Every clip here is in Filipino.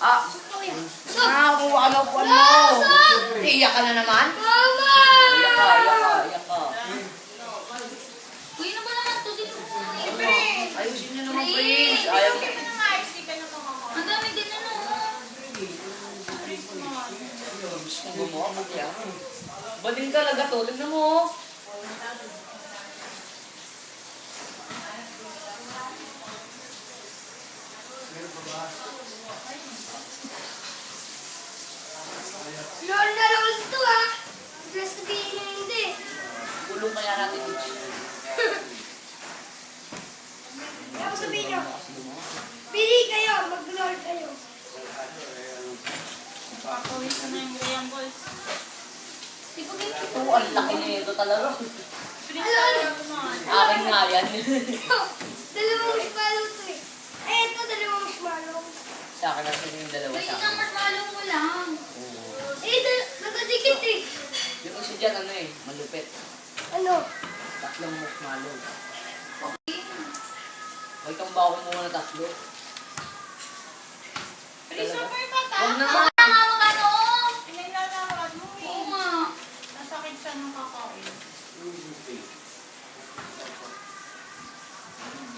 Kuha ka na upuan mo. Iiyak ka na naman? Mama! Iyak ka. Kuya na ba naman to? Dito mo na Ayusin niyo naman, Prince. Ayaw mo. Ang dami din ano. Gusto mo mo, magya. Bading talaga to. Tignan mo. Lord na Lord to ah. Plus sabihin na hindi. Kulong kaya natin. Kaya ko sabihin nyo. Pili kayo. Mag-Lord kayo. Papawin ko na yung Graham Balls. Di ba ganyan? Oo, ang laki nito talaga. Ano? Akin nga yan. Dalawang marshmallow to eh. Eh, ito dalawang marshmallow. Sa akin natin yung dalawa May sa isang akin. marshmallow mo lang. Oo. Eh, nakadikit eh. Yung isa dyan, ano eh, malupit. Ano? Tatlong marshmallow. May tambaho muna tatlo. Christopher, bata. Huwag naman. Baka nga mag-ano. Inilalawad mo eh. Oo nga. Nasakit siya ng kakain.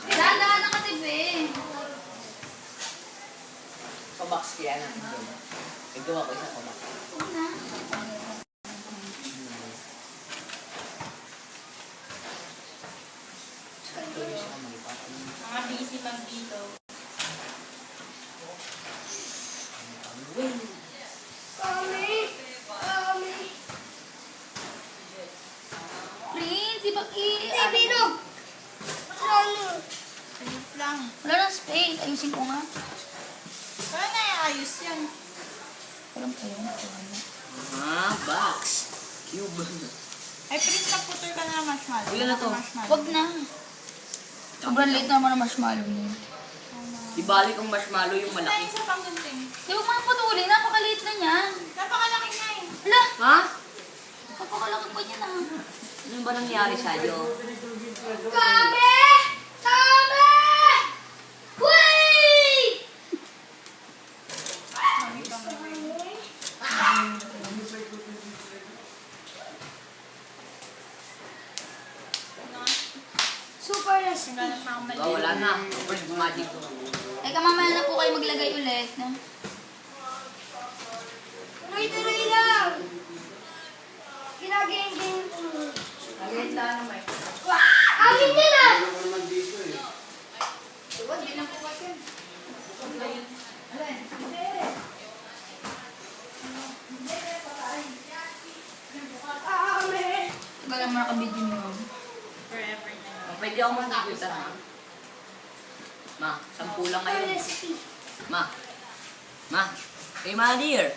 Dahan-dahan na kasi, be. Pabox kaya natin doon. Igawa ko isang pabox. Oo na. Ito yung siya malipat. Mga busy lang dito. Mami! Mami! Prince, iba Ay, binog! Ano? Ayos lang. Wala nang space. Ayusin ko nga. Kaya naiayos yan. Walang kayo. Ah, box. Cube. Ay, Prince, nagputol ka na ng marshmallow. Ilan na to? Marshmallow. Wag na. Sobrang late naman ang marshmallow niya. Ibalik ang marshmallow yung Isa malaki. isa pang gunting. Di ba mga putulin? Napakaliit na niyan. Napakalaki na eh. Hala! Ha? Napakalaki pa niya na. Ano ba nangyari sa'yo? Kami! Kami! Wait! Super lesson. Galang na akong mali. Oh, wala na. First magic. Ay, kamamaya na po kayo maglagay ulit. No? Tuloy-tuloy lang. Ginagayang-gayang tuloy. Agad lang naman. Amin na lang! Diba, di na po kasi. Amin! Tagal mo nakabidyo niyo. Forever na yun. Pwede ako mag-computer, ha? Ma, 10 lang ngayon. Recipe. Ma. Ma. Hey, ma, dear.